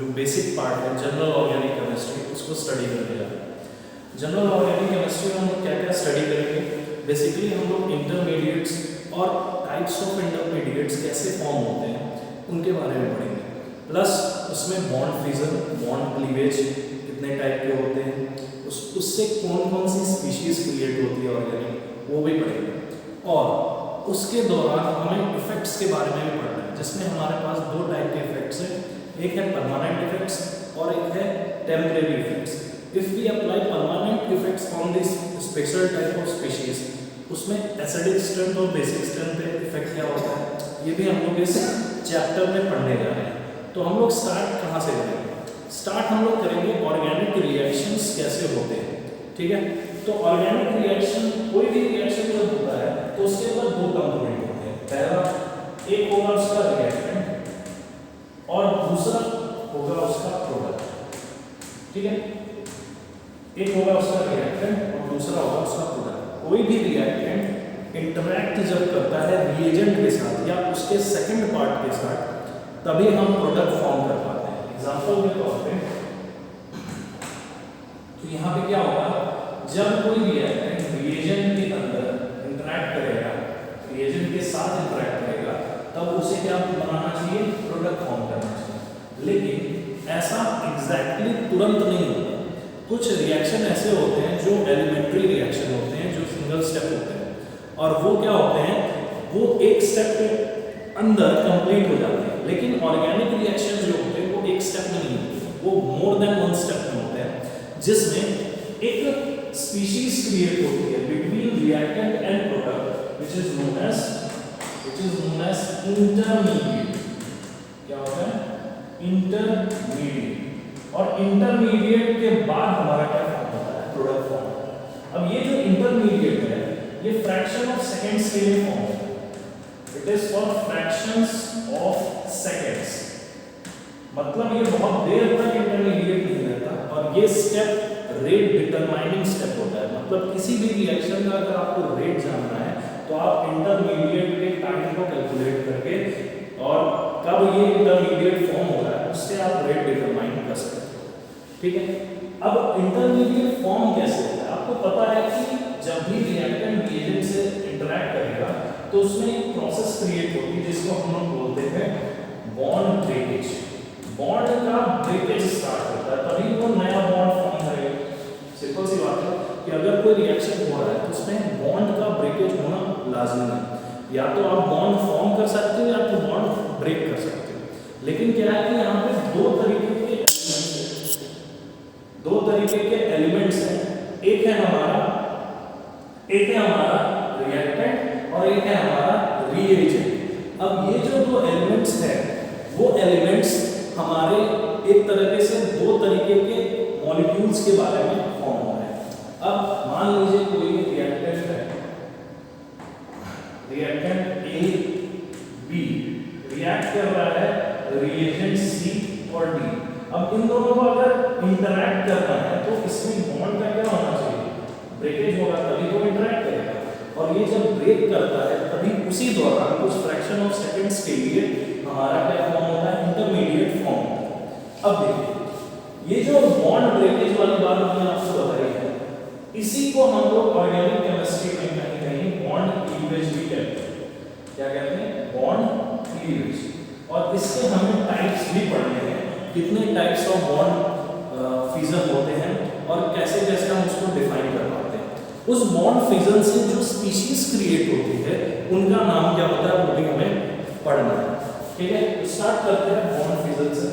जो basic part है general organic chemistry, उसको स्टडी करने जा रहे हैं। जनरल ऑर्गेनिक केमिस्ट्री में हम लोग क्या क्या स्टडी करेंगे? बेसिकली हम लोग इंटरमीडिएट्स और टाइप्स ऑफ इंटरमीडिएट्स कैसे फॉर्म होते हैं उनके बारे में पढ़ेंगे, प्लस उसमें बॉन्ड फ्यूजन, बॉन्ड क्लीवेज कितने टाइप के होते हैं, उससे कौन कौन सी स्पीशीज क्रिएट होती है ऑर्गेनिक, वो भी पढ़ेंगे। और उसके दौरान हमें इफेक्ट्स के बारे में भी पढ़ना है, जिसमें हमारे पास दो टाइप के इफेक्ट्स हैं, एक है परमानेंट इफेक्ट्स और एक है temporary effects. If we apply permanent effects on this special type of species, उसमें एसिडिक स्ट्रेंथ और बेसिक स्ट्रेंथ पे इफेक्ट क्या होता है, ये भी हम लोग इस चैप्टर में पढ़ने जा रहे हैं। तो हम लोग स्टार्ट कहाँ से करेंगे? स्टार्ट हम लोग करेंगे ऑर्गेनिक रिएक्शंस कैसे होते हैं, ठीक है। तो ऑर्गेनिक रिएक्शन, कोई भी रिएक्शन जब होता है तो उसके अंदर दो कंपोनेंट होते हैं। पहला एक होगा उसका रिएक्टेंट और दूसरा होगा उसका प्रोडक्ट, ठीक है। एक होगा उसका रिएक्टेंट और दूसरा होगा उसका प्रोडक्ट। कोई भी रिएक्टेंट इंटरैक्ट जब करता है रिएजेंट के साथ या उसके सेकंड पार्ट के साथ, तभी हम प्रोडक्ट फॉर्म कर पाते हैं। एग्जांपल के तौर पे तो यहाँ पे क्या होगा, जब कोई रिएक्टेंट रिएजेंट के अंदर इंटरैक्ट करेगा, रिएजेंट के साथ इंटरैक्ट करेगा, तब उसे क्या बनाना चाहिए? प्रोडक्ट फॉर्म करना चाहिए। लेकिन ऐसा एग्जैक्टली तुरंत नहीं होता। कुछ रिएक्शन ऐसे होते हैं जो एलिमेंट्री रिएक्शन होते हैं, जो सिंगल स्टेप होते हैं, और वो क्या होते हैं, वो एक स्टेप के अंदर कंप्लीट हो जाते हैं। लेकिन ऑर्गेनिक रिएक्शन जो होते हैं वो एक स्टेप में नहीं होते, वो मोर देन वन स्टेप में होते हैं, जिसमें एक स्पीशीज क्रिएट होती है between reactant and product, which is known as intermediate. क्या होता है? इंटरमीडिएट। और इंटरमीडिएट के बाद हमारा क्या फॉर्म होता है? Product form. अब ये जो इंटरमीडिएट है, ये फ्रैक्शन ऑफ सेकेंड्स के लिए फॉर्म होता है। It is for fractions of seconds, मतलब ये बहुत देर तक इंटरमीडिएट नहीं रहता। और ये स्टेप रेट डिटरमाइनिंग स्टेप होता है, मतलब किसी भी रिएक्शन का अगर आपको रेट जानना है तो आप इंटरमीडिएट के टाइम को कैलकुलेट करके और कब ये इंटरमीडिएट फॉर्म हो रहा है उससे आप रेट डिटरमाइन कर सकते हो, ठीक है। अब इंटरमीडिएट फॉर्म कैसे होता है? आपको पता है कि जब भी रिएक्टेंट रिएजेंट से इंटरैक्ट करेगा तो उसमें एक प्रोसेस क्रिएट होती है जिसको हम लोग बोलते हैं बॉन्ड ब्रेकेज। बॉन्ड का ब्रेकेज स्टार्ट होता है, तभी वो नया बॉन्ड फॉर्म करेगा। सिंपल सी बात है कि अगर कोई रिएक्शन हो रहा है तो उसमें बॉन्ड का ब्रेकेज होना लाजमी है। या तो आप बॉन्ड फॉर्म कर सकते हो या तो बॉन्ड ब्रेक कर सकते हो। लेकिन क्या है कि यहाँ पे दो तरीके के एलिमेंट्स हैं। एक है हमारा रिएक्टेंट और एक है हमारा रिएजेंट। अब ये जो दो एलिमेंट्स हैं, वो एलिमेंट्स हमारे एक तरीके से दो तरीके के मॉलिक्यूल्स के बारे में फॉर्म हो रहे हैं। अब मान लीजिए कोई रिएक्टेंट है, रिएक्टेंट ए बी रिएक्ट कर रहा है रिएजेंट सी और डी। अब इन दोनों को अगर इंटरैक्ट करना है तो इसमें बॉन्ड का क्या होना चाहिए? ब्रेकेज होगा, तभी तो इंटरैक्ट करेगा। और ये जब ब्रेक करता है तभी उसी दौरान कुछ फ्रैक्शन ऑफ सेकंड्स के लिए हमारा क्या फॉर्म होता है? इंटरमीडिएट फॉर्म होता है। अब देखिए, ये जो बॉन्ड ब्रेकेज वाली बात मैंने आपको बताई है, इसी को हम लोग ऑर्गेनिक केमिस्ट्री में कहीं कहीं बॉन्ड क्लीवेज भी कहते हैं। क्या कहते हैं? Bond cleavage. और इसके हमें टाइप्स भी पढ़ने हैं, कितने टाइप्स ऑफ बॉन्ड फ्यूजन होते हैं और कैसे कैसे हम उसको डिफाइन कर पाते हैं। उस बॉन्ड फ्यूजन से जो स्पीशीज क्रिएट होती है उनका नाम क्या होता है, वो भी हमें पढ़ना है, ठीक है। स्टार्ट करते हैं बॉन्ड फ्यूजन से।